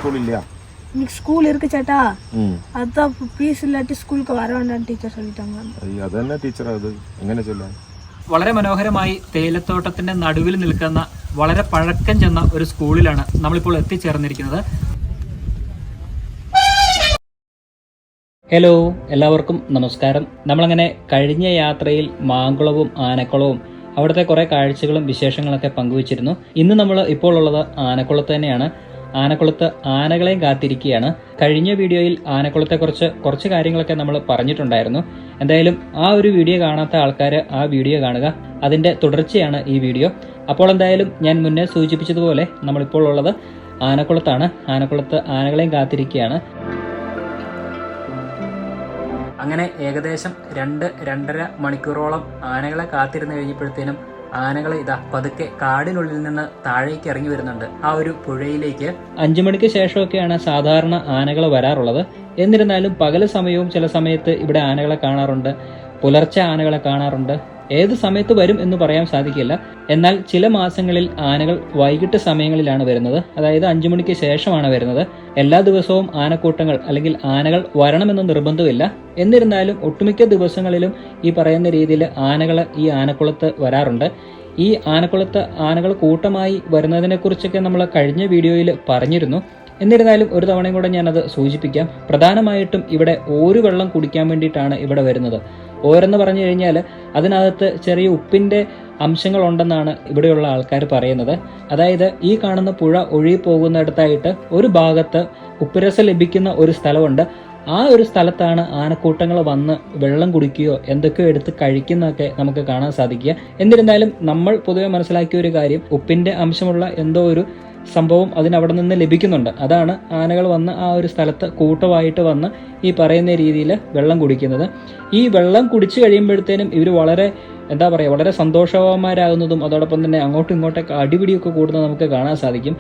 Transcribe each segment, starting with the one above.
இன்னைக்கு ஸ்கூல் இருக்கு சேட்டா. அதான் ஃபீஸ் இல்லாட்டி ஸ்கூலுக்கு வர வேண்டாம் டீச்சர் சொல்லிட்டாங்க. അതെന്നെ ടീച്ചർ അത് എങ്ങനെ ചൊല്ലാൻ? വളരെ മനോഹരമായി തേയിലത്തോട്ടത്തിന്റെ നടുവിൽ നിൽക്കുന്ന വളരെ പഴക്കം ചെന്ന ഒരു സ്കൂളിലാണ് നമ്മളിപ്പോൾ എത്തിച്ചേർന്നിരിക്കുന്നത്. ഹലോ, എല്ലാവർക്കും നമസ്കാരം. നമ്മളങ്ങനെ കഴിഞ്ഞ യാത്രയിൽ മാങ്കുളവും ആനക്കുളവും അവിടുത്തെ കുറേ കാഴ്ചകളും വിശേഷങ്ങളൊക്കെ പങ്കുവച്ചിരുന്നു. ഇന്ന് നമ്മൾ ഇപ്പോൾ ഉള്ളത് ആനക്കുളത്ത് തന്നെയാണ്. ആനക്കുളത്ത് ആനകളെയും കാത്തിരിക്കുകയാണ്. കഴിഞ്ഞ വീഡിയോയിൽ ആനക്കുളത്തെക്കുറിച്ച് കുറച്ച് കാര്യങ്ങളൊക്കെ നമ്മൾ പറഞ്ഞിട്ടുണ്ടായിരുന്നു. എന്തായാലും ആ ഒരു വീഡിയോ കാണാത്ത ആൾക്കാർ ആ വീഡിയോ കാണുക. അതിൻ്റെ തുടർച്ചയാണ് ഈ വീഡിയോ. അപ്പോൾ എന്തായാലും ഞാൻ മുന്നേ സൂചിപ്പിച്ചതുപോലെ നമ്മളിപ്പോൾ ഉള്ളത് ആനക്കുളത്താണ്. ആനക്കുളത്ത് ആനകളെയും കാത്തിരിക്കുകയാണ്. അങ്ങനെ ഏകദേശം 2-2.5 മണിക്കൂറോളം ആനകളെ കാത്തിരുന്ന് കഴിഞ്ഞപ്പോഴത്തേനും ആനകൾ ഇതാ പതുക്കെ കാടിനുള്ളിൽ നിന്ന് താഴേക്ക് ഇറങ്ങി വരുന്നുണ്ട്, ആ ഒരു പുഴയിലേക്ക്. 5 മണിക്ക് ശേഷമൊക്കെയാണ് സാധാരണ ആനകൾ വരാറുള്ളത്. എന്നിരുന്നാലും പകൽ സമയവും ചില സമയത്ത് ഇവിടെ ആനകളെ കാണാറുണ്ട്. പുലർച്ചെ ആനകളെ കാണാറുണ്ട്. ഏത് സമയത്ത് വരും എന്ന് പറയാൻ സാധിക്കില്ല. എന്നാൽ ചില മാസങ്ങളിൽ ആനകൾ വൈകിട്ട് സമയങ്ങളിലാണ് വരുന്നത്. അതായത് 5 മണിക്ക് ശേഷമാണ് വരുന്നത്. എല്ലാ ദിവസവും ആനക്കൂട്ടങ്ങൾ അല്ലെങ്കിൽ ആനകൾ വരണമെന്ന് നിർബന്ധമില്ല. എന്നിരുന്നാലും ഒട്ടുമിക്ക ദിവസങ്ങളിലും ഈ പറയുന്ന രീതിയിൽ ആനകൾ ഈ ആനക്കുളത്ത് വരാറുണ്ട്. ഈ ആനക്കുളത്ത് ആനകൾ കൂട്ടമായി വരുന്നതിനെ കുറിച്ചൊക്കെ നമ്മൾ കഴിഞ്ഞ വീഡിയോയിൽ പറഞ്ഞിരുന്നു. എന്നിരുന്നാലും ഒരു തവണയും കൂടെ ഞാനത് സൂചിപ്പിക്കാം. പ്രധാനമായിട്ടും ഇവിടെ ഓരു വെള്ളം കുടിക്കാൻ വേണ്ടിയിട്ടാണ് ഇവിടെ വരുന്നത്. ഓരെന്ന് പറഞ്ഞു കഴിഞ്ഞാൽ അതിനകത്ത് ചെറിയ ഉപ്പിൻ്റെ അംശങ്ങളുണ്ടെന്നാണ് ഇവിടെയുള്ള ആൾക്കാർ പറയുന്നത്. അതായത് ഈ കാണുന്ന പുഴ ഒഴുകി പോകുന്നിടത്തായിട്ട് ഒരു ഭാഗത്ത് ഉപ്പുരസം ലഭിക്കുന്ന ഒരു സ്ഥലമുണ്ട്. ആ ഒരു സ്ഥലത്താണ് ആനക്കൂട്ടങ്ങൾ വന്ന് വെള്ളം കുടിക്കുകയോ എന്തൊക്കെയോ എടുത്ത് കഴിക്കുന്നതൊക്കെ നമുക്ക് കാണാൻ സാധിക്കുക. എന്നിരുന്നാലും നമ്മൾ പൊതുവെ മനസ്സിലാക്കിയ ഒരു കാര്യം, ഉപ്പിൻ്റെ അംശമുള്ള എന്തോ ഒരു സംഭവം അതിനവിടെ നിന്ന് ലഭിക്കുന്നുണ്ട്. അതാണ് ആനകൾ വന്ന് ആ ഒരു സ്ഥലത്ത് കൂട്ടമായിട്ട് വന്ന് ഈ പറയുന്ന രീതിയിൽ വെള്ളം കുടിക്കുന്നത്. ഈ വെള്ളം കുടിച്ചു കഴിയുമ്പോഴത്തേനും ഇവർ വളരെ വളരെ സന്തോഷവാന്മാരാകുന്നതും അതോടൊപ്പം തന്നെ അങ്ങോട്ടും ഇങ്ങോട്ടൊക്കെ അടിപിടിയൊക്കെ കൂടുന്നത് നമുക്ക് കാണാൻ സാധിക്കും.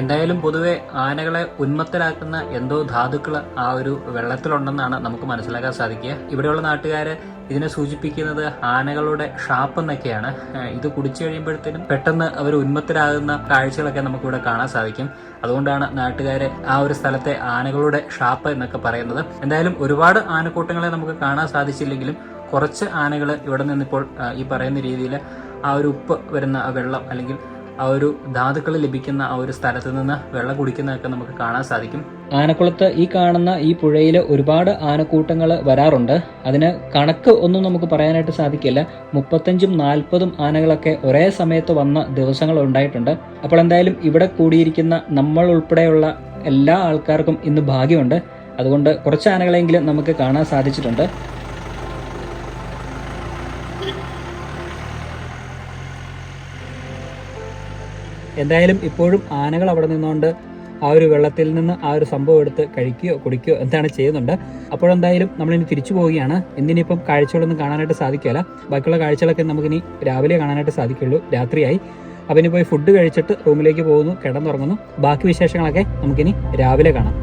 എന്തായാലും പൊതുവെ ആനകളെ ഉന്മത്തരാക്കുന്ന എന്തോ ധാതുക്കൾ ആ ഒരു വെള്ളത്തിലുണ്ടെന്നാണ് നമുക്ക് മനസ്സിലാക്കാൻ സാധിക്കുക. ഇവിടെയുള്ള നാട്ടുകാർ ഇതിനെ സൂചിപ്പിക്കുന്നത് ആനകളുടെ ഷാപ്പ് എന്നൊക്കെയാണ്. ഇത് കുടിച്ചു കഴിയുമ്പോഴത്തേനും പെട്ടെന്ന് അവർ ഉന്മത്തരാകുന്ന കാഴ്ചകളൊക്കെ നമുക്കിവിടെ കാണാൻ സാധിക്കും. അതുകൊണ്ടാണ് നാട്ടുകാർ ആ ഒരു സ്ഥലത്തെ ആനകളുടെ ഷാപ്പ് എന്നൊക്കെ പറയുന്നത്. എന്തായാലും ഒരുപാട് ആനക്കൂട്ടങ്ങളെ നമുക്ക് കാണാൻ സാധിച്ചില്ലെങ്കിലും കുറച്ച് ആനകൾ ഇവിടെ നിന്നിപ്പോൾ ഈ പറയുന്ന രീതിയിൽ ആ ഒരു ഉപ്പ് വരുന്ന ആ വെള്ളം അല്ലെങ്കിൽ ആ ഒരു ധാതുക്കൾ ലഭിക്കുന്ന ആ ഒരു സ്ഥലത്ത് നിന്ന് വെള്ളം കുടിക്കുന്നതൊക്കെ നമുക്ക് കാണാൻ സാധിക്കും. ആനക്കുളത്ത് ഈ കാണുന്ന ഈ പുഴയിൽ ഒരുപാട് ആനക്കൂട്ടങ്ങൾ വരാറുണ്ട്. അതിന് കണക്ക് ഒന്നും നമുക്ക് പറയാനായിട്ട് സാധിക്കില്ല. 35-40 ആനകളൊക്കെ ഒരേ സമയത്ത് വന്ന ദിവസങ്ങൾ ഉണ്ടായിട്ടുണ്ട്. അപ്പോൾ എന്തായാലും ഇവിടെ കൂടിയിരിക്കുന്ന നമ്മൾ ഉൾപ്പെടെയുള്ള എല്ലാ ആൾക്കാർക്കും ഇന്ന് ഭാഗ്യമുണ്ട്. അതുകൊണ്ട് കുറച്ച് ആനകളെങ്കിലും നമുക്ക് കാണാൻ സാധിച്ചിട്ടുണ്ട്. എന്തായാലും ഇപ്പോഴും ആനകൾ അവിടെ നിന്നുകൊണ്ട് ആ ഒരു വെള്ളത്തിൽ നിന്ന് ആ ഒരു സംഭവം എടുത്ത് കഴിക്കുകയോ കുടിക്കുകയോ എന്താണ് ചെയ്യുന്നുണ്ട്. അപ്പോഴെന്തായാലും നമ്മളിനി തിരിച്ചു പോവുകയാണ്. ഇന്നിനിപ്പം കാഴ്ചകളൊന്നും കാണാനായിട്ട് സാധിക്കില്ല. ബാക്കിയുള്ള കാഴ്ചകളൊക്കെ നമുക്കിനി രാവിലെ കാണാനായിട്ട് സാധിക്കുള്ളൂ. രാത്രിയായി. അപ്പം ഇനി പോയി ഫുഡ് കഴിച്ചിട്ട് റൂമിലേക്ക് പോകുന്നു, കിടന്നുറങ്ങുന്നു. ബാക്കി വിശേഷങ്ങളൊക്കെ നമുക്കിനി രാവിലെ കാണാം.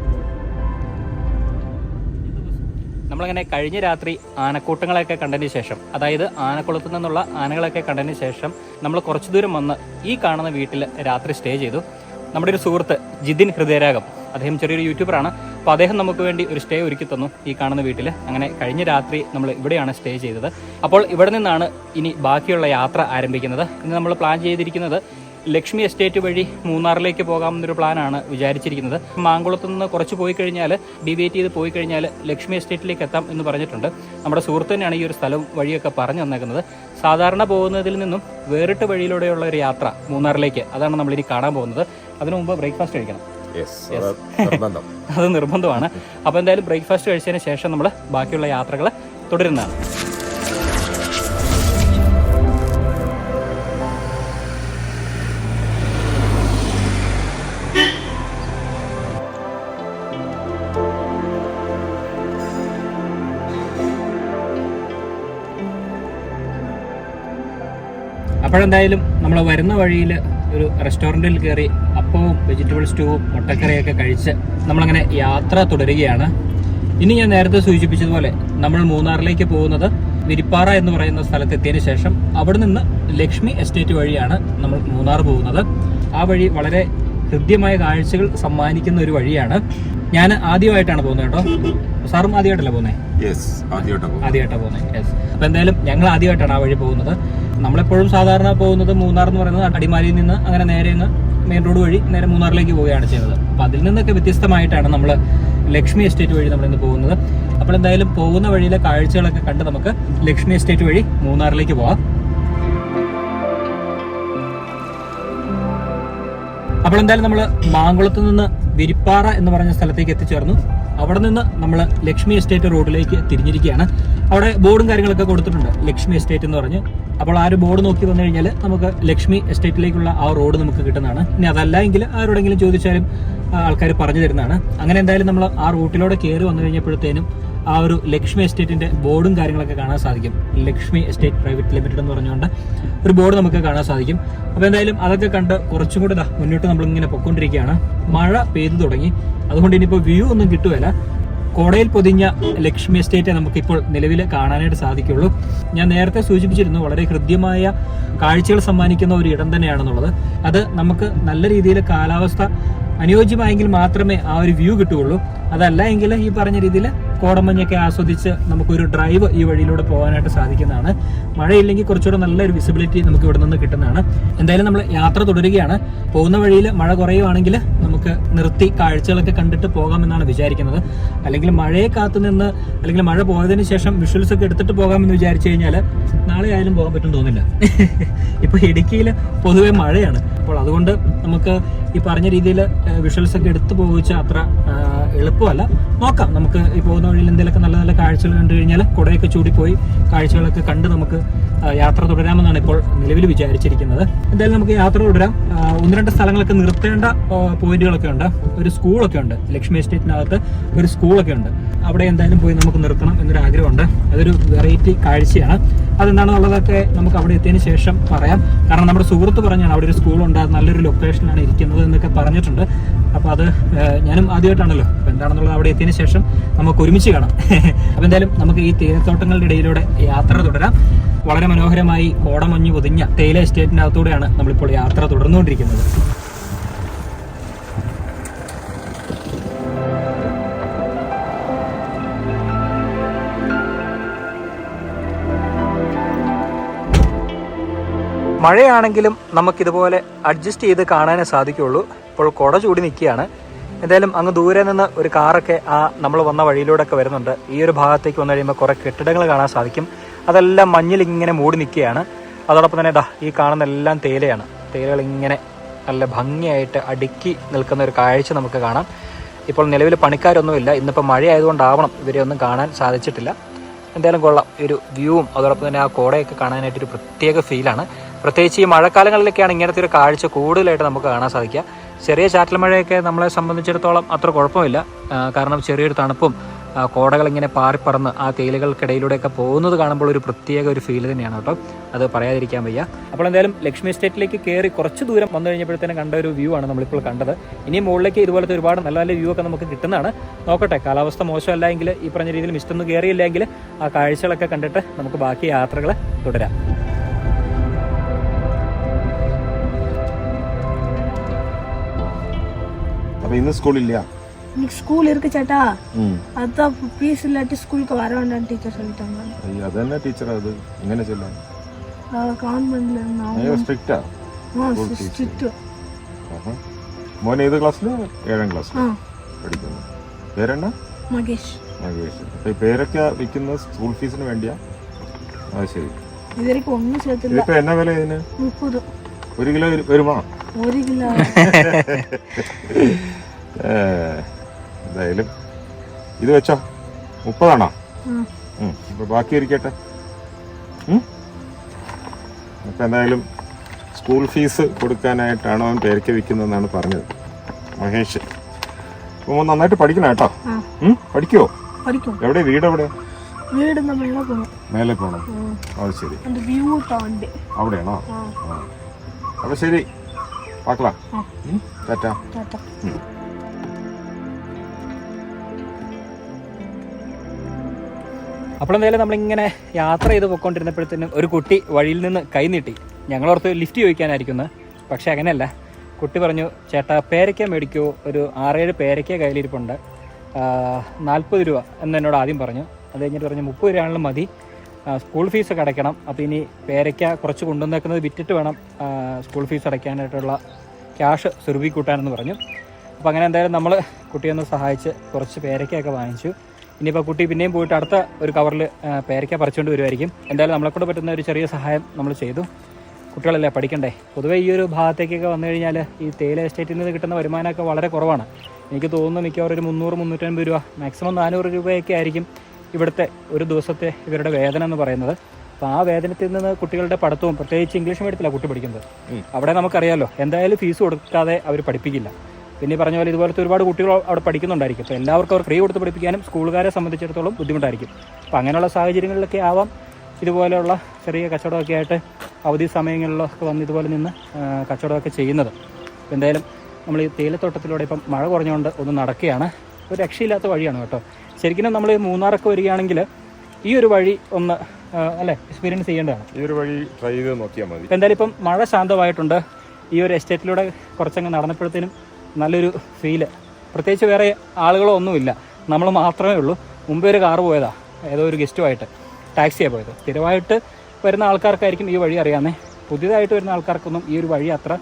നമ്മളങ്ങനെ കഴിഞ്ഞ രാത്രി ആനക്കൂട്ടങ്ങളൊക്കെ കണ്ടതിന് ശേഷം, അതായത് ആനക്കുളത്തു നിന്നുള്ള ആനകളൊക്കെ കണ്ടതിന് ശേഷം നമ്മൾ കുറച്ചു ദൂരം വന്ന് ഈ കാണുന്ന വീട്ടിൽ രാത്രി സ്റ്റേ ചെയ്തു. നമ്മുടെ ഒരു സുഹൃത്ത് ജിതിൻ ഹൃദയരാഗം, അദ്ദേഹം ചെറിയൊരു യൂട്യൂബറാണ്. അപ്പോൾ അദ്ദേഹം നമുക്ക് വേണ്ടി ഒരു സ്റ്റേ ഒരുക്കി തന്നു ഈ കാണുന്ന വീട്ടിൽ. അങ്ങനെ കഴിഞ്ഞ രാത്രി നമ്മൾ ഇവിടെയാണ് സ്റ്റേ ചെയ്തത്. അപ്പോൾ ഇവിടെ നിന്നാണ് ഇനി ബാക്കിയുള്ള യാത്ര ആരംഭിക്കുന്നത്. ഇന്ന് നമ്മൾ പ്ലാൻ ചെയ്തിരിക്കുന്നത് ലക്ഷ്മി എസ്റ്റേറ്റ് വഴി മൂന്നാറിലേക്ക് പോകാമെന്നൊരു പ്ലാനാണ് വിചാരിച്ചിരിക്കുന്നത്. മാങ്കുളത്ത് നിന്ന് കുറച്ച് പോയി കഴിഞ്ഞാൽ ഡീവിയേറ്റ് ചെയ്ത് പോയി കഴിഞ്ഞാൽ ലക്ഷ്മി എസ്റ്റേറ്റിലേക്ക് എത്താം എന്ന് പറഞ്ഞിട്ടുണ്ട്. നമ്മുടെ സുഹൃത്ത് തന്നെയാണ് ഈ ഒരു സ്ഥലം വഴിയൊക്കെ പറഞ്ഞു തന്നേക്കുന്നത്. സാധാരണ പോകുന്നതിൽ നിന്നും വേറിട്ട വഴിയിലൂടെയുള്ള ഒരു യാത്ര മൂന്നാറിലേക്ക്, അതാണ് നമ്മളിനി കാണാൻ പോകുന്നത്. അതിനു മുമ്പ് ബ്രേക്ക്ഫാസ്റ്റ് കഴിക്കണം. അത് നിർബന്ധമാണ്. അപ്പോൾ എന്തായാലും ബ്രേക്ക്ഫാസ്റ്റ് കഴിച്ചതിന് ശേഷം നമ്മൾ ബാക്കിയുള്ള യാത്രകൾ തുടരുന്നതാണ്. അപ്പോഴെന്തായാലും നമ്മൾ വരുന്ന വഴിയിൽ ഒരു റെസ്റ്റോറൻറ്റിൽ കയറി അപ്പവും വെജിറ്റബിൾ സ്റ്റൂവും മുട്ടക്കറിയൊക്കെ കഴിച്ച് നമ്മളങ്ങനെ യാത്ര തുടരുകയാണ്. ഇനി ഞാൻ നേരത്തെ സൂചിപ്പിച്ചതുപോലെ നമ്മൾ മൂന്നാറിലേക്ക് പോകുന്നത് വിരിപ്പാറ എന്ന് പറയുന്ന സ്ഥലത്തെത്തിയതിനു ശേഷം അവിടെ നിന്ന് ലക്ഷ്മി എസ്റ്റേറ്റ് വഴിയാണ് നമ്മൾ മൂന്നാർ പോകുന്നത്. ആ വഴി വളരെ ഹൃദ്യമായ കാഴ്ചകൾ സമ്മാനിക്കുന്ന ഒരു വഴിയാണ്. ഞാൻ ആദ്യമായിട്ടാണ് പോകുന്നത് കേട്ടോ. സാറും ആദ്യമായിട്ടല്ല പോകുന്നത്? ആദ്യമായിട്ടാണ് പോകുന്നത്. യെസ്. അപ്പോൾ എന്തായാലും ഞങ്ങൾ ആദ്യമായിട്ടാണ് ആ വഴി പോകുന്നത്. നമ്മളെപ്പോഴും സാധാരണ പോകുന്നത് മൂന്നാർ എന്ന് പറയുന്നത് അടിമാലിയിൽ നിന്ന് അങ്ങനെ നേരെ അങ്ങ് മെയിൻ റോഡ് വഴി നേരെ മൂന്നാറിലേക്ക് പോവുകയാണ് ചെയ്യുന്നത്. അപ്പോൾ അതിൽ നിന്നൊക്കെ വ്യത്യസ്തമായിട്ടാണ് നമ്മൾ ലക്ഷ്മി എസ്റ്റേറ്റ് വഴി നമ്മളിന്ന് പോകുന്നത്. അപ്പോൾ എന്തായാലും പോകുന്ന വഴിയിലെ കാഴ്ചകളൊക്കെ കണ്ട് നമുക്ക് ലക്ഷ്മി എസ്റ്റേറ്റ് വഴി മൂന്നാറിലേക്ക് പോവാം. അപ്പോൾ എന്തായാലും നമ്മൾ മാങ്കുളത്ത് നിന്ന് വിരിപ്പാറ എന്ന് പറഞ്ഞ സ്ഥലത്തേക്ക് എത്തിച്ചേർന്നു. അവിടെ നിന്ന് നമ്മൾ ലക്ഷ്മി എസ്റ്റേറ്റ് റോഡിലേക്ക് തിരിഞ്ഞിരിക്കുകയാണ്. അവിടെ ബോർഡും കാര്യങ്ങളൊക്കെ കൊടുത്തിട്ടുണ്ട്, ലക്ഷ്മി എസ്റ്റേറ്റ് എന്ന് പറഞ്ഞ്. അപ്പോൾ ആ ഒരു ബോർഡ് നോക്കി വന്നു കഴിഞ്ഞാൽ നമുക്ക് ലക്ഷ്മി എസ്റ്റേറ്റിലേക്കുള്ള ആ റോഡ് നമുക്ക് കിട്ടുന്നതാണ്. ഇനി അതല്ല എങ്കിൽ ആരോടെങ്കിലും ചോദിച്ചാലും ആൾക്കാർ പറഞ്ഞു തരുന്നതാണ്. അങ്ങനെ എന്തായാലും നമ്മൾ ആ റൂട്ടിലൂടെ കയറി വന്നു കഴിഞ്ഞപ്പോഴത്തേനും ആ ഒരു ലക്ഷ്മി എസ്റ്റേറ്റിന്റെ ബോർഡും കാര്യങ്ങളൊക്കെ കാണാൻ സാധിക്കും. ലക്ഷ്മി എസ്റ്റേറ്റ് പ്രൈവറ്റ് ലിമിറ്റഡ് എന്ന് പറഞ്ഞുകൊണ്ട് ഒരു ബോർഡ് നമുക്ക് കാണാൻ സാധിക്കും. അപ്പോൾ എന്തായാലും അതൊക്കെ കണ്ട് കുറച്ചും കൂടി മുന്നോട്ട് നമ്മളിങ്ങനെ പൊയ്ക്കൊണ്ടിരിക്കുകയാണ്. മഴ പെയ്തു തുടങ്ങി, അതുകൊണ്ട് ഇനിയിപ്പോൾ വ്യൂ ഒന്നും കിട്ടുകയില്ല. കോടയിൽ പൊതിഞ്ഞ ലക്ഷ്മി എസ്റ്റേറ്റ് നമുക്കിപ്പോൾ നിലവിൽ കാണാനായിട്ട് സാധിക്കുള്ളൂ. ഞാൻ നേരത്തെ സൂചിപ്പിച്ചിരുന്നു, വളരെ ഹൃദ്യമായ കാഴ്ചകൾ സമ്മാനിക്കുന്ന ഒരു ഇടം തന്നെയാണെന്നുള്ളത്. അത് നമുക്ക് നല്ല രീതിയിൽ കാലാവസ്ഥ അനുയോജ്യമായെങ്കിൽ മാത്രമേ ആ ഒരു വ്യൂ കിട്ടുകയുള്ളൂ. അതല്ല എങ്കിൽ ഈ പറഞ്ഞ രീതിയിൽ കോടമഞ്ഞൊക്കെ ആസ്വദിച്ച് നമുക്കൊരു ഡ്രൈവ് ഈ വഴിയിലൂടെ പോകാനായിട്ട് സാധിക്കുന്നതാണ്. മഴയില്ലെങ്കിൽ കുറച്ചുകൂടെ നല്ലൊരു വിസിബിലിറ്റി നമുക്ക് ഇവിടെ നിന്ന് കിട്ടുന്നതാണ്. എന്തായാലും നമ്മൾ യാത്ര തുടരുകയാണ്. പോകുന്ന വഴിയിൽ മഴ കുറയുവാണെങ്കിൽ നമുക്ക് നിർത്തി കാഴ്ചകളൊക്കെ കണ്ടിട്ട് പോകാമെന്നാണ് വിചാരിക്കുന്നത്. അല്ലെങ്കിൽ മഴയെ കാത്തുനിന്ന് അല്ലെങ്കിൽ മഴ പോയതിന് ശേഷം വിഷ്വൽസ് ഒക്കെ എടുത്തിട്ട് പോകാമെന്ന് വിചാരിച്ചു കഴിഞ്ഞാൽ നാളെ ആയാലും പോകാൻ പറ്റും തോന്നില്ല. ഇപ്പോൾ ഇടുക്കിയിൽ പൊതുവെ മഴയാണ്. അപ്പോൾ അതുകൊണ്ട് നമുക്ക് ഈ പറഞ്ഞ രീതിയിൽ വിഷ്വൽസ് ഒക്കെ എടുത്തു പോകിച്ചാൽ അത്ര എളുപ്പമല്ല. നോക്കാം, നമുക്ക് ഈ പോകുന്ന വഴിയിൽ എന്തെങ്കിലുമൊക്കെ നല്ല നല്ല കാഴ്ചകൾ കണ്ടു കഴിഞ്ഞാൽ കുടയൊക്കെ ചൂടിപ്പോയി കാഴ്ചകളൊക്കെ കണ്ട് നമുക്ക് യാത്ര തുടരാമെന്നാണ് ഇപ്പോൾ നിലവിൽ വിചാരിച്ചിരിക്കുന്നത്. എന്തായാലും നമുക്ക് യാത്ര തുടരാം. ഒന്ന് രണ്ട് സ്ഥലങ്ങളൊക്കെ നിർത്തേണ്ട പോയിന്റുകളൊക്കെ ഉണ്ട്. ഒരു സ്കൂളൊക്കെ ഉണ്ട്, ലക്ഷ്മി എസ്റ്റേറ്റിനകത്ത് ഒരു സ്കൂളൊക്കെ ഉണ്ട്. അവിടെ എന്തായാലും പോയി നമുക്ക് നിർത്തണം എന്നൊരു ആഗ്രഹമുണ്ട്. അതൊരു വെറൈറ്റി കാഴ്ചയാണ്. അതെന്താണെന്നുള്ളതൊക്കെ നമുക്ക് അവിടെ എത്തിയതിന് ശേഷം പറയാം. കാരണം നമ്മുടെ സുഹൃത്ത് പറഞ്ഞാണ് അവിടെ ഒരു സ്കൂളുണ്ട്, നല്ലൊരു ലൊക്കേഷനിലാണ് ഇരിക്കുന്നത് എന്നൊക്കെ പറഞ്ഞിട്ടുണ്ട്. അപ്പോൾ അത് ഞാനും ആദ്യമായിട്ടാണല്ലോ. അപ്പോൾ എന്താണെന്നുള്ളത് അവിടെ എത്തിയതിന് ശേഷം നമുക്ക് ഒരുമിച്ച് കാണാം. അപ്പോൾ എന്തായാലും നമുക്ക് ഈ തേയിലത്തോട്ടങ്ങളുടെ ഇടയിലൂടെ യാത്ര തുടരാം. വളരെ മനോഹരമായി കോടമഞ്ഞ് പൊതിഞ്ഞ തേയില എസ്റ്റേറ്റിനകത്തൂടെയാണ് നമ്മളിപ്പോൾ യാത്ര തുടർന്നുകൊണ്ടിരിക്കുന്നത്. മഴയാണെങ്കിലും നമുക്കിതുപോലെ അഡ്ജസ്റ്റ് ചെയ്ത് കാണാനേ സാധിക്കുകയുള്ളൂ. ഇപ്പോൾ കുട ചൂടി നിൽക്കുകയാണ്. എന്തായാലും അങ്ങ് ദൂരെ നിന്ന് ഒരു കാറൊക്കെ നമ്മൾ വന്ന വഴിയിലൂടെയൊക്കെ വരുന്നുണ്ട്. ഈ ഒരു ഭാഗത്തേക്ക് വന്നു കഴിയുമ്പോൾ കുറേ കെട്ടിടങ്ങൾ കാണാൻ സാധിക്കും. അതെല്ലാം മഞ്ഞിൽ ഇങ്ങനെ മൂടി നിൽക്കുകയാണ്. അതോടൊപ്പം തന്നെ ഈ കാണുന്ന എല്ലാം തേയിലയാണ്. തേയിലകൾ ഇങ്ങനെ നല്ല ഭംഗിയായിട്ട് അടുക്കി നിൽക്കുന്ന ഒരു കാഴ്ച നമുക്ക് കാണാം. ഇപ്പോൾ നിലവിൽ പണിക്കാരൊന്നുമില്ല. ഇന്നിപ്പോൾ മഴയായതുകൊണ്ടാവണം ഇവരെ ഒന്നും കാണാൻ സാധിച്ചിട്ടില്ല. എന്തായാലും കൊള്ളാം. ഒരു വ്യൂവും അതോടൊപ്പം തന്നെ ആ കോടയൊക്കെ കാണാനായിട്ടൊരു പ്രത്യേക ഫീലാണ്. പ്രത്യേകിച്ച് ഈ മഴക്കാലങ്ങളിലൊക്കെയാണ് ഇങ്ങനത്തെ ഒരു കാഴ്ച കൂടുതലായിട്ട് നമുക്ക് കാണാൻ സാധിക്കുക. ചെറിയ ചാറ്റൽ മഴയൊക്കെ നമ്മളെ സംബന്ധിച്ചിടത്തോളം അത്ര കുഴപ്പമില്ല. കാരണം ചെറിയൊരു തണുപ്പും കോടകൾ ഇങ്ങനെ പാറിപ്പറന്ന് ആ തേയിലകൾക്കിടയിലൂടെയൊക്കെ പോകുന്നത് കാണുമ്പോൾ ഒരു പ്രത്യേക ഒരു ഫീൽ തന്നെയാണ് കേട്ടോ. അത് പറയാതിരിക്കാൻ വയ്യ. അപ്പോൾ എന്തായാലും ലക്ഷ്മി എസ്റ്റേറ്റിലേക്ക് കയറി കുറച്ച് ദൂരം വന്നു കഴിഞ്ഞപ്പോഴത്തേനും കണ്ട ഒരു വ്യൂ ആണ് നമ്മളിപ്പോൾ കണ്ടത്. ഇനി മുകളിലേക്ക് ഇതുപോലത്തെ ഒരുപാട് നല്ല നല്ല വ്യൂ ഒക്കെ നമുക്ക് കിട്ടുന്നതാണ്. നോക്കട്ടെ, കാലാവസ്ഥ മോശമല്ല എങ്കിൽ ഈ പറഞ്ഞ രീതിയിൽ മിസ്റ്റൊന്നും കയറിയില്ലെങ്കിൽ ആ കാഴ്ചകളൊക്കെ കണ്ടിട്ട് നമുക്ക് ബാക്കി യാത്രകൾ തുടരാം. ഇന്ന് സ്കൂളില്ല. ஸ்கூல் இருக்கு சேட்டா, அதான் ஃபீஸ் இல்லாட்டி ஸ்கூலுக்கு வர வேண்டாம் டீச்சர் சொல்லிட்டாங்க. ஐயா அது என்ன டீச்சர் அது எങ്ങനെ சொல்லுங்க? கவர்மெண்ட்ல நான் ஸ்ட்ரிக்ட்டா? സ്ട്രിക്റ്റ്. മോനെ ഏത് ക്ലാസ്സിൽ? 7ാം ക്ലാസ്സിൽ പഠിക്കുന്നു. പേരെന്നാ? മകേഷ്. ഈ പേരൊക്കെ വിൽക്കുന്ന സ്കൂൾ ഫീസിന് വേണ്ടിയാ? അത് ശരി. ഇതുവരെയ്ക്ക് ഒന്നും ചേർത്തില്ല. ഇപ്പൊ എന്നാ വില ഇതിന്? 30. 1 കിലോ വരുമോ? 1 കിലോ. എന്തായാലും ഇത് വെച്ചോ. 30 ഇപ്പൊ ബാക്കി ഇരിക്കട്ടെ. അപ്പൊ എന്തായാലും സ്കൂൾ ഫീസ് കൊടുക്കാനായിട്ടാണ് അവൻ പേരയ്ക്ക വിൽക്കുന്നതെന്നാണ് പറഞ്ഞത് മഹേഷ്. അപ്പൊ നന്നായിട്ട് പഠിക്കണം കേട്ടോ. പഠിക്കുവോ? എവിടെ വീട്? എവിടെ? മേലെ പോണം. അത് ശരി. അവിടെയാണോ? അപ്പൊ ശരി, പാക്കളാ. ടാറ്റാ. അപ്പോൾ എന്തായാലും നമ്മളിങ്ങനെ യാത്ര ചെയ്ത് പോയിക്കൊണ്ടിരുന്നപ്പോഴത്തേനും ഒരു കുട്ടി വഴിയിൽ നിന്ന് കൈ നീട്ടി. ഞങ്ങളോർത്ത് ലിഫ്റ്റ് ചോദിക്കാനായിരിക്കുന്നത്. പക്ഷെ അങ്ങനെയല്ല, കുട്ടി പറഞ്ഞു ചേട്ടാ പേരയ്ക്ക മേടിക്കുമോ, ഒരു 6-7 പേരയ്ക്ക കയ്യിലിരിപ്പുണ്ട്, 40 രൂപ എന്ന് എന്നോട് ആദ്യം പറഞ്ഞു. അത് കഴിഞ്ഞിട്ട് പറഞ്ഞു 30 രൂപയാണെങ്കിലും മതി, സ്കൂൾ ഫീസൊക്കെ അടയ്ക്കണം, അപ്പോൾ ഇനി പേരയ്ക്ക കുറച്ച് കൊണ്ടുവന്നേക്കുന്നത് വിറ്റിട്ട് വേണം സ്കൂൾ ഫീസ് അടയ്ക്കാനായിട്ടുള്ള ക്യാഷ് സുരുവി കൂട്ടാനെന്ന് പറഞ്ഞു. അപ്പോൾ അങ്ങനെ എന്തായാലും നമ്മൾ കുട്ടിയൊന്ന് സഹായിച്ച് കുറച്ച് പേരയ്ക്കയൊക്കെ വാങ്ങിച്ചു. ഇനിയിപ്പോൾ കുട്ടി പിന്നെയും പോയിട്ട് അടുത്ത ഒരു കവറിൽ പേരയ്ക്ക പറിച്ചുകൊണ്ട് വരുമായിരിക്കും. എന്തായാലും നമ്മളെക്കൊണ്ട് പറ്റുന്ന ഒരു ചെറിയ സഹായം നമ്മൾ ചെയ്തു. കുട്ടികളല്ലേ, പഠിക്കണ്ടേ. പൊതുവേ ഈ ഒരു ഭാഗത്തേക്കൊക്കെ വന്നു കഴിഞ്ഞാൽ ഈ തേയില എസ്റ്റേറ്റിൽ നിന്ന് കിട്ടുന്ന വരുമാനമൊക്കെ വളരെ കുറവാണ്. എനിക്ക് തോന്നുന്നു മിക്കവാറും ഒരു 300-350 രൂപ, മാക്സിമം 400 രൂപയൊക്കെ ആയിരിക്കും ഇവിടുത്തെ ഒരു ദിവസത്തെ ഇവരുടെ വേതനം എന്ന് പറയുന്നത്. അപ്പോൾ ആ വേതനത്തിൽ നിന്ന് കുട്ടികളുടെ പഠിത്തവും, പ്രത്യേകിച്ച് ഇംഗ്ലീഷ് മീഡിയത്തിലാണ് കുട്ടി പഠിക്കുന്നത്, അവിടെ നമുക്കറിയാമല്ലോ എന്തായാലും ഫീസ് കൊടുക്കാതെ അവർ പഠിപ്പിക്കില്ല. പിന്നെ പറഞ്ഞ പോലെ ഇതുപോലത്തെ ഒരുപാട് കുട്ടികൾ അവിടെ പഠിക്കുന്നുണ്ടായിരിക്കും. അപ്പോൾ എല്ലാവർക്കും അവർ ഫ്രീ കൊടുത്ത് പഠിപ്പിക്കാനും സ്കൂളുകാരെ സംബന്ധിച്ചിടത്തോളം ബുദ്ധിമുട്ടായിരിക്കും. അപ്പോൾ അങ്ങനെയുള്ള സാഹചര്യങ്ങളിലൊക്കെ ആവാം ഇതുപോലെയുള്ള ചെറിയ കച്ചവടമൊക്കെ ആയിട്ട് അവധി സമയങ്ങളിലൊക്കെ വന്ന് ഇതുപോലെ നിന്ന് കച്ചവടമൊക്കെ ചെയ്യുന്നത്. അപ്പോൾ എന്തായാലും നമ്മൾ ഈ തേയിലത്തോട്ടത്തിലൂടെ ഇപ്പം മഴ കുറഞ്ഞുകൊണ്ട് ഒന്ന് നടക്കുകയാണ്. ഒരു രക്ഷയില്ലാത്ത വഴിയാണ് കേട്ടോ. ശരിക്കും നമ്മൾ മൂന്നാറൊക്കെ വരികയാണെങ്കിൽ ഈ ഒരു വഴി ഒന്ന് അല്ലേ എക്സ്പീരിയൻസ് ചെയ്യേണ്ടതാണ്. ഈ ഒരു വഴി ട്രൈ ചെയ്ത് നോക്കിയാൽ മതി. എന്തായാലും ഇപ്പം മഴ ശാന്തമായിട്ടുണ്ട്. ഈ ഒരു എസ്റ്റേറ്റിലൂടെ കുറച്ചങ്ങ് നടന്നപ്പോഴത്തേനും നല്ലൊരു ഫീല്. പ്രത്യേകിച്ച് വേറെ ആളുകളോ ഒന്നുമില്ല, നമ്മൾ മാത്രമേ ഉള്ളൂ. മുമ്പേ ഒരു കാറ് പോയതാ, ഏതോ ഒരു ഗസ്റ്റുമായിട്ട് ടാക്സിയാണ് പോയത്. സ്ഥിരമായിട്ട് വരുന്ന ആൾക്കാർക്കായിരിക്കും ഈ വഴി അറിയാമെന്നേ. പുതിയതായിട്ട് വരുന്ന ആൾക്കാർക്കൊന്നും ഈ ഒരു വഴി അത്ര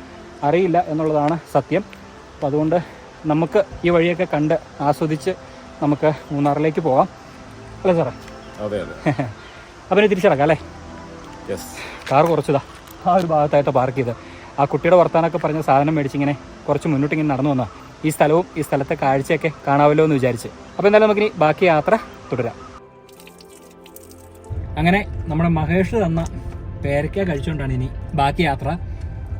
അറിയില്ല എന്നുള്ളതാണ് സത്യം. അപ്പോൾ അതുകൊണ്ട് നമുക്ക് ഈ വഴിയൊക്കെ കണ്ട് ആസ്വദിച്ച് നമുക്ക് മൂന്നാറിലേക്ക് പോകാം അല്ലേ സാറേ? അതെ അതെ. അപ്പം തിരിച്ചിറക്കാം അല്ലേ? കാർ കുറച്ചതാ ആ ഒരു ഭാഗത്തായിട്ട് പാർക്ക് ചെയ്ത് ആ കുട്ടിയുടെ വർത്താനൊക്കെ പറഞ്ഞ സാധനം മേടിച്ചിങ്ങനെ കുറച്ച് മുന്നോട്ടിങ്ങനെ നടന്നു വന്നാൽ ഈ സ്ഥലവും ഈ സ്ഥലത്തെ കാഴ്ചയൊക്കെ കാണാമല്ലോ എന്ന് വിചാരിച്ച്. അപ്പോൾ എന്തായാലും നമുക്കിനി ബാക്കി യാത്ര തുടരാം. അങ്ങനെ നമ്മുടെ മഹേഷ് തന്ന പേരയ്ക്ക കഴിച്ചുകൊണ്ടാണ് ഇനി ബാക്കി യാത്ര.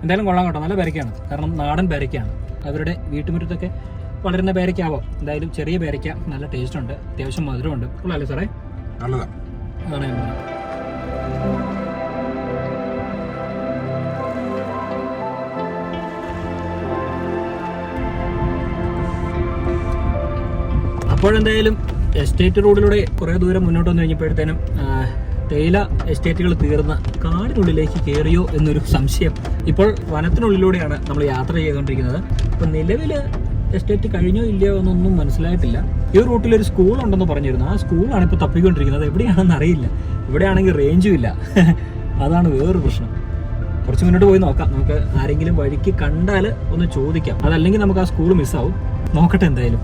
എന്തായാലും കൊള്ളാം കേട്ടോ, നല്ല പേരയ്ക്കയാണ്. കാരണം നാടൻ പേരയ്ക്കയാണ്. അവരുടെ വീട്ടുമുറ്റത്തൊക്കെ വളരുന്ന പേരയ്ക്കാവാം. എന്തായാലും ചെറിയ പേരയ്ക്ക, നല്ല ടേസ്റ്റ് ഉണ്ട്, അത്യാവശ്യം മധുരമുണ്ട്. കൊള്ളാമല്ലേ സാറേ? നല്ലതാണ്. അതാണ് ഞാൻ പറഞ്ഞത്. അപ്പോഴെന്തായാലും എസ്റ്റേറ്റ് റോഡിലൂടെ കുറേ ദൂരം മുന്നോട്ട് വന്നു കഴിഞ്ഞപ്പോഴത്തേനും തേയില എസ്റ്റേറ്റുകൾ തീർന്ന കാടിനുള്ളിലേക്ക് കയറിയോ എന്നൊരു സംശയം. ഇപ്പോൾ വനത്തിനുള്ളിലൂടെയാണ് നമ്മൾ യാത്ര ചെയ്തുകൊണ്ടിരിക്കുന്നത്. അപ്പം നിലവിൽ എസ്റ്റേറ്റ് കഴിഞ്ഞോ ഇല്ലയോ എന്നൊന്നും മനസ്സിലായിട്ടില്ല. ഈ റൂട്ടിലൊരു സ്കൂൾ ഉണ്ടെന്ന് പറഞ്ഞിരുന്നു. ആ സ്കൂളാണ് ഇപ്പോൾ തപ്പിക്കൊണ്ടിരിക്കുന്നത്. എവിടെയാണെന്ന് അറിയില്ല. ഇവിടെയാണെങ്കിൽ റേഞ്ചും ഇല്ല. അതാണ് വേറൊരു പ്രശ്നം. കുറച്ച് മുന്നോട്ട് പോയി നോക്കാം. നമുക്ക് ആരെങ്കിലും വഴിക്ക് കണ്ടാൽ ഒന്ന് ചോദിക്കാം. അതല്ലെങ്കിൽ നമുക്ക് ആ സ്കൂൾ മിസ്സാവും. നോക്കട്ടെ എന്തായാലും.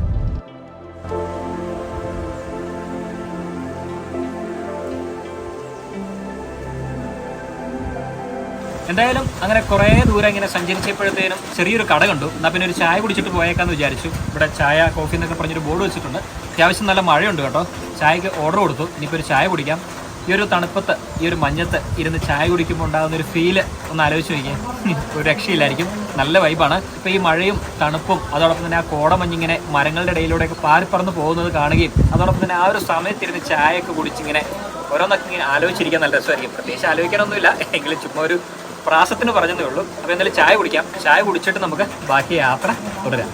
എന്തായാലും അങ്ങനെ കുറേ ദൂരം ഇങ്ങനെ സഞ്ചരിച്ചപ്പോഴത്തേനും ചെറിയൊരു കട കണ്ടു. എന്നാൽ പിന്നെ ഒരു ചായ കുടിച്ചിട്ട് പോയേക്കാന്ന് വിചാരിച്ചു. ഇവിടെ ചായ കോഫി എന്നൊക്കെ പറഞ്ഞൊരു ബോർഡ് വെച്ചിട്ടുണ്ട്. അത്യാവശ്യം നല്ല മഴയുണ്ട് കേട്ടോ. ചായക്ക് ഓർഡർ കൊടുത്തു. ഇനിയിപ്പോൾ ഒരു ചായ കുടിക്കാം. ഈ ഒരു തണുപ്പത്ത്, ഈ ഒരു മഞ്ഞത്ത് ഇരുന്ന് ചായ കുടിക്കുമ്പോൾ ഉണ്ടാകുന്ന ഒരു ഫീല് ഒന്ന് ആലോചിച്ച് നോക്കിയാൽ ഒരു രക്ഷയില്ലായിരിക്കും. നല്ല വൈബാണ്. ഇപ്പോൾ ഈ മഴയും തണുപ്പും അതോടൊപ്പം തന്നെ ആ കോടമഞ്ഞിങ്ങനെ മരങ്ങളുടെ ഇടയിലൂടെയൊക്കെ പാറിപ്പറന്ന് പോകുന്നത് കാണുകയും അതോടൊപ്പം തന്നെ ആ ഒരു സമയത്തിരുന്ന് ചായയൊക്കെ കുടിച്ചിങ്ങനെ ഓരോന്നൊക്കെ ഇങ്ങനെ ആലോചിച്ചിരിക്കാൻ നല്ല രസമായിരിക്കും. പ്രത്യേകിച്ച് ആലോചിക്കാനൊന്നുമില്ല, എങ്കിലും ചുമ്മാ ഒരു പ്രാസത്തിന് പറഞ്ഞതേ ഉള്ളൂ. അപ്പോൾ എന്തായാലും ചായ കുടിക്കാം. ചായ കുടിച്ചിട്ട് നമുക്ക് ബാക്കി യാത്ര തുടരാം.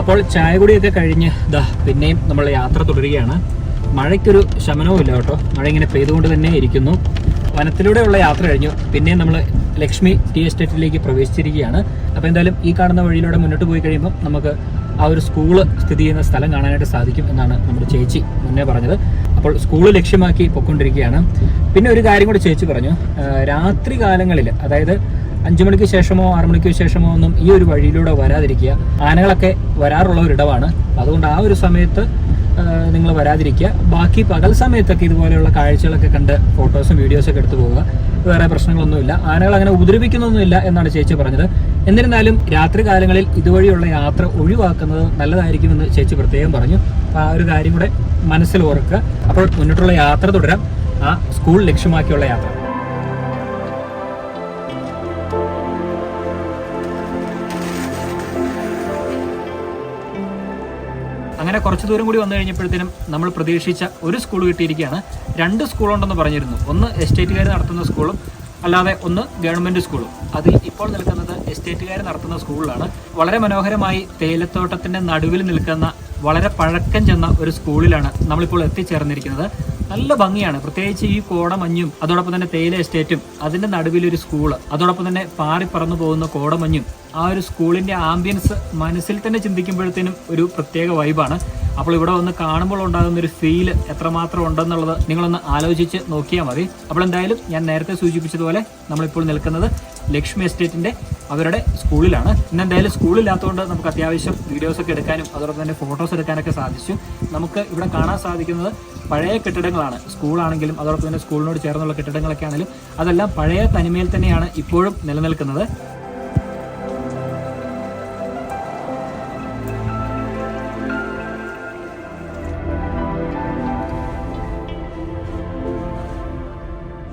അപ്പോൾ ചായ കുടിയൊക്കെ കഴിഞ്ഞ് പിന്നെയും നമ്മൾ യാത്ര തുടരുകയാണ്. മഴയ്ക്കൊരു ശമനവും ഇല്ല കേട്ടോ. മഴ ഇങ്ങനെ പെയ്തുകൊണ്ട് തന്നെ ഇരിക്കുന്നു. വനത്തിലൂടെയുള്ള യാത്ര കഴിഞ്ഞു. പിന്നെയും നമ്മൾ ലക്ഷ്മി ടീ എസ്റ്റേറ്റിലേക്ക് പ്രവേശിച്ചിരിക്കുകയാണ്. അപ്പോൾ എന്തായാലും ഈ കാണുന്ന വഴിയിലൂടെ മുന്നോട്ട് പോയി കഴിയുമ്പോൾ നമുക്ക് ആ ഒരു സ്കൂള് സ്ഥിതി ചെയ്യുന്ന സ്ഥലം കാണാനായിട്ട് സാധിക്കും എന്നാണ് നമ്മുടെ ചേച്ചി മുന്നേ പറഞ്ഞത്. അപ്പോൾ സ്കൂള് ലക്ഷ്യമാക്കി പൊയ്ക്കൊണ്ടിരിക്കുകയാണ്. പിന്നെ ഒരു കാര്യം കൂടി ചേച്ചി പറഞ്ഞു, രാത്രി കാലങ്ങളിൽ, അതായത് 5 മണിക്ക് ശേഷമോ 6 മണിക്ക് ശേഷമോ ഒന്നും ഈ ഒരു വഴിയിലൂടെ വരാതിരിക്കുക. ആനകളൊക്കെ വരാറുള്ള ഒരിടമാണ്. അതുകൊണ്ട് ആ ഒരു സമയത്ത് നിങ്ങൾ വരാതിരിക്കുക. ബാക്കി പകൽ സമയത്തൊക്കെ ഇതുപോലെയുള്ള കാഴ്ചകളൊക്കെ കണ്ട് ഫോട്ടോസും വീഡിയോസൊക്കെ എടുത്തു പോവുക. വേറെ പ്രശ്നങ്ങളൊന്നുമില്ല. ആനകൾ അങ്ങനെ ഉപദ്രവിക്കുന്നൊന്നുമില്ല എന്നാണ് ചേച്ചി പറഞ്ഞത്. എന്നിരുന്നാലും രാത്രി കാലങ്ങളിൽ ഇതുവഴിയുള്ള യാത്ര ഒഴിവാക്കുന്നത് നല്ലതായിരിക്കുമെന്ന് ചേച്ചി പ്രത്യേകം പറഞ്ഞു. അപ്പോൾ ആ ഒരു കാര്യം കൂടെ മനസ്സിൽ ഓർക്കുക. അപ്പോൾ മുന്നോട്ടുള്ള യാത്ര തുടരാം. ആ സ്കൂൾ ലക്ഷ്യമാക്കിയുള്ള യാത്ര. അങ്ങനെ അങ്ങനെ കുറച്ച് ദൂരം കൂടി വന്നു കഴിഞ്ഞപ്പോഴത്തേനും നമ്മൾ പ്രതീക്ഷിച്ച ഒരു സ്കൂൾ കിട്ടിയിരിക്കുകയാണ്. 2 സ്കൂളുണ്ടെന്ന് പറഞ്ഞിരുന്നു. ഒന്ന് എസ്റ്റേറ്റുകാർ നടത്തുന്ന സ്കൂളും അല്ലാതെ ഒന്ന് ഗവൺമെന്റ് സ്കൂളും. അതിൽ ഇപ്പോൾ നിൽക്കുന്നത് എസ്റ്റേറ്റുകാർ നടത്തുന്ന സ്കൂളിലാണ്. വളരെ മനോഹരമായി തേയിലത്തോട്ടത്തിന്റെ നടുവിൽ നിൽക്കുന്ന വളരെ പഴക്കം ചെന്ന ഒരു സ്കൂളിലാണ് നമ്മളിപ്പോൾ എത്തിച്ചേർന്നിരിക്കുന്നത്. നല്ല ഭംഗിയാണ്, പ്രത്യേകിച്ച് ഈ കോടമഞ്ഞും അതോടൊപ്പം തന്നെ തേയില എസ്റ്റേറ്റും അതിന്റെ നടുവിലൊരു സ്കൂള്, അതോടൊപ്പം തന്നെ പാറി പറന്നു പോകുന്ന കോടമഞ്ഞും ആ ഒരു സ്കൂളിന്റെ ആംബിയൻസ് മനസ്സിൽ തന്നെ ചിന്തിക്കുമ്പോഴത്തേനും ഒരു പ്രത്യേക വൈബാണ്. അപ്പോൾ ഇവിടെ വന്ന് കാണുമ്പോൾ ഉണ്ടാകുന്ന ഒരു ഫീല് എത്രമാത്രം ഉണ്ടെന്നുള്ളത് നിങ്ങളൊന്ന് ആലോചിച്ച് നോക്കിയാൽ മതി. അപ്പോൾ എന്തായാലും ഞാൻ നേരത്തെ സൂചിപ്പിച്ചതുപോലെ നമ്മളിപ്പോൾ നിൽക്കുന്നത് ലക്ഷ്മി എസ്റ്റേറ്റിന്റെ അവരുടെ സ്കൂളിലാണ്. ഇന്നെന്തായാലും സ്കൂളില്ലാത്തതുകൊണ്ട് നമുക്ക് അത്യാവശ്യം വീഡിയോസൊക്കെ എടുക്കാനും അതോടൊപ്പം തന്നെ ഫോട്ടോസ് എടുക്കാനൊക്കെ സാധിച്ചു. നമുക്ക് ഇവിടെ കാണാൻ സാധിക്കുന്നത് പഴയ കെട്ടിടങ്ങളാണ്. സ്കൂളാണെങ്കിലും അതോടൊപ്പം തന്നെ സ്കൂളിനോട് ചേർന്നുള്ള കെട്ടിടങ്ങളൊക്കെ ആണെങ്കിലും അതെല്ലാം പഴയ തനിമയിൽ തന്നെയാണ് ഇപ്പോഴും നിലനിൽക്കുന്നത്.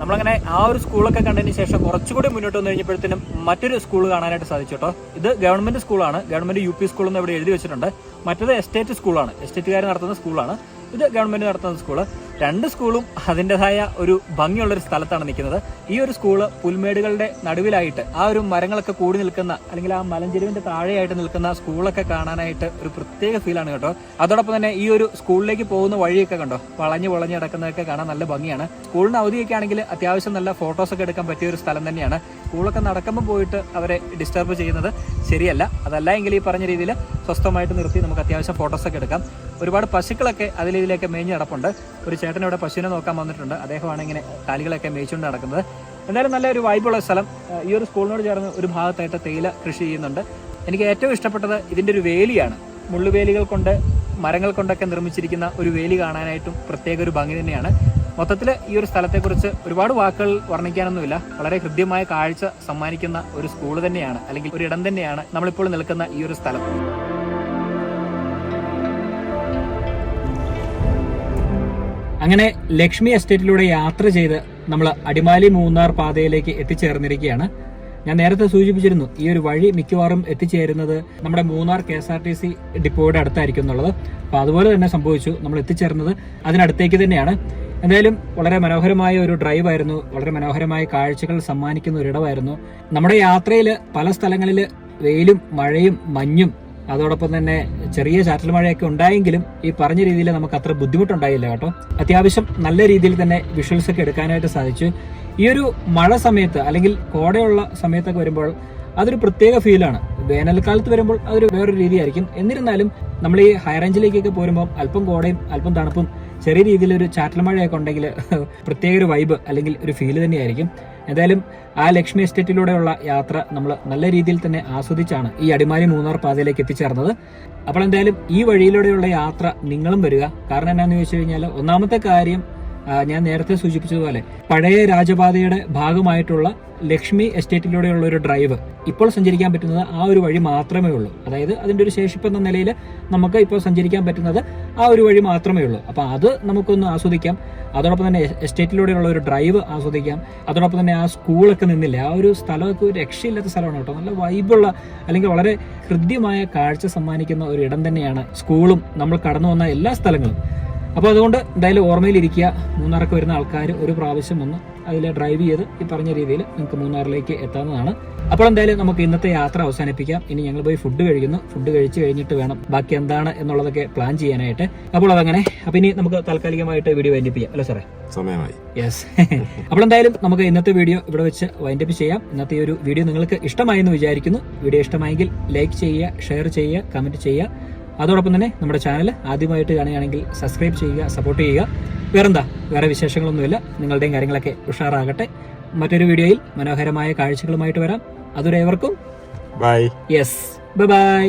നമ്മളങ്ങനെ ആ ഒരു സ്കൂളൊക്കെ കണ്ടതിന് ശേഷം കുറച്ചുകൂടി മുന്നോട്ട് വന്നു കഴിഞ്ഞപ്പോഴത്തേനും മറ്റൊരു സ്കൂൾ കാണാനായിട്ട് സാധിച്ചു കേട്ടോ. ഇത് ഗവൺമെന്റ് സ്കൂളാണ്. ഗവൺമെന്റ് UP സ്കൂൾ എന്ന് ഇവിടെ എഴുതി വെച്ചിട്ടുണ്ട്. മറ്റേത് എസ്റ്റേറ്റ് സ്കൂളാണ്, എസ്റ്റേറ്റുകാർ നടത്തുന്ന സ്കൂളാണ്. ഇത് ഗവൺമെന്റ് നടത്തുന്ന സ്കൂള്. 2 സ്കൂളും അതിൻ്റെതായ ഒരു ഭംഗിയുള്ളൊരു സ്ഥലത്താണ് നിൽക്കുന്നത്. ഈ ഒരു സ്കൂള് പുൽമേടുകളുടെ നടുവിലായിട്ട് ആ ഒരു മരങ്ങളൊക്കെ കൂടി നിൽക്കുന്ന അല്ലെങ്കിൽ ആ മലഞ്ചെരുവിന്റെ താഴെയായിട്ട് നിൽക്കുന്ന സ്കൂളൊക്കെ കാണാനായിട്ട് ഒരു പ്രത്യേക ഫീലാണ് കേട്ടോ. അതോടൊപ്പം തന്നെ ഈ ഒരു സ്കൂളിലേക്ക് പോകുന്ന വഴിയൊക്കെ കണ്ടോ, വളഞ്ഞ് കിടക്കുന്നതൊക്കെ കാണാൻ നല്ല ഭംഗിയാണ്. സ്കൂളിന് അവധിയൊക്കെ ആണെങ്കിൽ അത്യാവശ്യം നല്ല ഫോട്ടോസൊക്കെ എടുക്കാൻ പറ്റിയ ഒരു സ്ഥലം തന്നെയാണ്. സ്കൂളൊക്കെ നടക്കുമ്പോൾ പോയിട്ട് അവരെ ഡിസ്റ്റർബ് ചെയ്യുന്നത് ശരിയല്ല. അതല്ല എങ്കിൽ ഈ പറഞ്ഞ രീതിയിൽ സ്വസ്ഥമായിട്ട് നിർത്തി നമുക്ക് അത്യാവശ്യം ഫോട്ടോസൊക്കെ എടുക്കാം. ഒരുപാട് പശുക്കളൊക്കെ അതിലേക്ക് മേഞ്ഞ് നടപ്പുണ്ട്. ഒരു ചേട്ടൻ ഇവിടെ പശുവിനെ നോക്കാൻ വന്നിട്ടുണ്ട്. അദ്ദേഹമാണ് ഇങ്ങനെ കാലികളൊക്കെ മേയിച്ചുകൊണ്ട് നടക്കുന്നത്. എന്തായാലും നല്ലൊരു വൈബുള്ള സ്ഥലം. ഈ ഒരു സ്കൂളിനോട് ചേർന്ന് ഒരു ഭാഗത്തായിട്ട് തേയില കൃഷി ചെയ്യുന്നുണ്ട്. എനിക്ക് ഏറ്റവും ഇഷ്ടപ്പെട്ടത് ഇതിൻ്റെ ഒരു വേലിയാണ്. മുള്ളുവേലികൾ കൊണ്ട് മരങ്ങൾ കൊണ്ടൊക്കെ നിർമ്മിച്ചിരിക്കുന്ന ഒരു വേലി കാണാനായിട്ടും പ്രത്യേക ഒരു ഭംഗി തന്നെയാണ്. മൊത്തത്തിൽ ഈ ഒരു സ്ഥലത്തെക്കുറിച്ച് ഒരുപാട് വാക്കുകൾ വർണ്ണിക്കാനൊന്നുമില്ല. വളരെ ഹൃദ്യമായ കാഴ്ച സമ്മാനിക്കുന്ന ഒരു സ്കൂൾ തന്നെയാണ്, അല്ലെങ്കിൽ ഒരു ഇടം തന്നെയാണ് നമ്മളിപ്പോൾ നിൽക്കുന്ന ഈ ഒരു സ്ഥലം. അങ്ങനെ ലക്ഷ്മി എസ്റ്റേറ്റിലൂടെ യാത്ര ചെയ്ത് നമ്മൾ അടിമാലി മൂന്നാർ പാതയിലേക്ക് എത്തിച്ചേർന്നിരിക്കുകയാണ്. ഞാൻ നേരത്തെ സൂചിപ്പിച്ചിരുന്നു ഈ ഒരു വഴി മിക്കവാറും എത്തിച്ചേരുന്നത് നമ്മുടെ മൂന്നാർ KSRTC ഡിപ്പോയുടെ അടുത്തായിരിക്കും എന്നുള്ളത്. അപ്പോൾ അതുപോലെ തന്നെ സംഭവിച്ചു. നമ്മൾ എത്തിച്ചേർന്നത് അതിനടുത്തേക്ക് തന്നെയാണ്. എന്തായാലും വളരെ മനോഹരമായ ഒരു ഡ്രൈവ് ആയിരുന്നു. വളരെ മനോഹരമായ കാഴ്ചകൾ സമ്മാനിക്കുന്ന ഒരിടമായിരുന്നു. നമ്മുടെ യാത്രയിൽ പല സ്ഥലങ്ങളിൽ വെയിലും മഴയും മഞ്ഞും അതോടൊപ്പം തന്നെ ചെറിയ ചാറ്റൽ മഴയൊക്കെ ഉണ്ടായെങ്കിലും ഈ പറഞ്ഞ രീതിയിൽ നമുക്ക് അത്ര ബുദ്ധിമുട്ടുണ്ടായില്ല കേട്ടോ. അത്യാവശ്യം നല്ല രീതിയിൽ തന്നെ വിഷ്വൽസ് ഒക്കെ എടുക്കാനായിട്ട് സാധിച്ചു. ഈ ഒരു മഴ സമയത്ത് അല്ലെങ്കിൽ കോടയുള്ള സമയത്തൊക്കെ വരുമ്പോൾ അതൊരു പ്രത്യേക ഫീലാണ്. വേനൽക്കാലത്ത് വരുമ്പോൾ അതൊരു വേറൊരു രീതിയായിരിക്കും. എന്നിരുന്നാലും നമ്മൾ ഈ ഹൈ റേഞ്ചിലേക്കൊക്കെ പോരുമ്പോൾ അല്പം കോടയും അല്പം തണുപ്പും ചെറിയ രീതിയിലൊരു ചാറ്റൽ മഴയൊക്കെ ഉണ്ടെങ്കിൽ പ്രത്യേക ഒരു വൈബ് അല്ലെങ്കിൽ ഒരു ഫീല് തന്നെയായിരിക്കും. എന്തായാലും ആ ലക്ഷ്മി എസ്റ്റേറ്റിലൂടെയുള്ള യാത്ര നമ്മൾ നല്ല രീതിയിൽ തന്നെ ആസ്വദിച്ചാണ് ഈ അടിമാലി മൂന്നാർ പാതയിലേക്ക് എത്തിച്ചേർന്നത്. അപ്പോൾ എന്തായാലും ഈ വഴിയിലൂടെയുള്ള യാത്ര നിങ്ങളും വരിക. കാരണം എന്നാന്ന് ചോദിച്ചു കഴിഞ്ഞാൽ ഒന്നാമത്തെ കാര്യം ഞാൻ നേരത്തെ സൂചിപ്പിച്ചതുപോലെ പഴയ രാജപാതയുടെ ഭാഗമായിട്ടുള്ള ലക്ഷ്മി എസ്റ്റേറ്റിലൂടെയുള്ള ഒരു ഡ്രൈവ് ഇപ്പോൾ സഞ്ചരിക്കാൻ പറ്റുന്നത് ആ ഒരു വഴി മാത്രമേ ഉള്ളൂ. അതായത് അതിൻ്റെ ഒരു ശേഷിപ്പ് എന്ന നിലയിൽ നമുക്ക് ഇപ്പോൾ സഞ്ചരിക്കാൻ പറ്റുന്നത് ആ ഒരു വഴി മാത്രമേ ഉള്ളൂ. അപ്പോൾ അത് നമുക്കൊന്ന് ആസ്വദിക്കാം. അതോടൊപ്പം തന്നെ എസ്റ്റേറ്റിലൂടെയുള്ള ഒരു ഡ്രൈവ് ആസ്വദിക്കാം. അതോടൊപ്പം തന്നെ ആ സ്കൂളൊക്കെ നിന്നില്ല, ആ ഒരു സ്ഥലമൊക്കെ ഒരു രക്ഷയില്ലാത്ത സ്ഥലമാണ് കേട്ടോ. നല്ല വൈബുള്ള അല്ലെങ്കിൽ വളരെ ഹൃദ്യമായ കാഴ്ച സമ്മാനിക്കുന്ന ഒരു ഇടം തന്നെയാണ് സ്കൂളും നമ്മൾ കടന്നു വന്ന എല്ലാ സ്ഥലങ്ങളും. അപ്പോൾ അതുകൊണ്ട് എന്തായാലും ഓർമ്മയിലിരിക്കുക, മൂന്നാർക്ക് വരുന്ന ആൾക്കാർ ഒരു പ്രാവശ്യം ഒന്ന് അതിൽ ഡ്രൈവ് ചെയ്ത് ഈ പറഞ്ഞ രീതിയിൽ നിങ്ങൾക്ക് മൂന്നാറിലേക്ക് എത്താവുന്നതാണ്. അപ്പോൾ എന്തായാലും നമുക്ക് ഇന്നത്തെ യാത്ര അവസാനിപ്പിക്കാം. ഇനി ഞങ്ങൾ പോയി ഫുഡ് കഴിക്കുന്നു. ഫുഡ് കഴിച്ച് കഴിഞ്ഞിട്ട് വേണം ബാക്കി എന്താണ് എന്നുള്ളതൊക്കെ പ്ലാൻ ചെയ്യാനായിട്ട്. അപ്പോൾ അതങ്ങനെ. അപ്പോൾ ഇനി നമുക്ക് താൽക്കാലികമായിട്ട് വീഡിയോ വൈൻഡപ്പ് ചെയ്യാം അല്ലേ സാറേ? സമയമായി. യെസ്. അപ്പോൾ എന്തായാലും നമുക്ക് ഇന്നത്തെ വീഡിയോ ഇവിടെ വെച്ച് വൈൻഡപ്പ് ചെയ്യാം. ഇന്നത്തെ ഒരു വീഡിയോ നിങ്ങൾക്ക് ഇഷ്ടമായി എന്ന് വിചാരിക്കുന്നു. വീഡിയോ ഇഷ്ടമായെങ്കിൽ ലൈക്ക് ചെയ്യുക, ഷെയർ ചെയ്യുക, കമന്റ് ചെയ്യുക. അതോടൊപ്പം തന്നെ നമ്മുടെ ചാനൽ ആദ്യമായിട്ട് കാണുകയാണെങ്കിൽ സബ്സ്ക്രൈബ് ചെയ്യുക, സപ്പോർട്ട് ചെയ്യുക. വേറെ വിശേഷങ്ങളൊന്നുമില്ല. നിങ്ങളുടെയും കാര്യങ്ങളൊക്കെ ഉഷാറാകട്ടെ. മറ്റൊരു വീഡിയോയിൽ മനോഹരമായ കാഴ്ചകളുമായിട്ട് വരാം. അതുവരെ ഏവർക്കും ബൈ. Yes, by.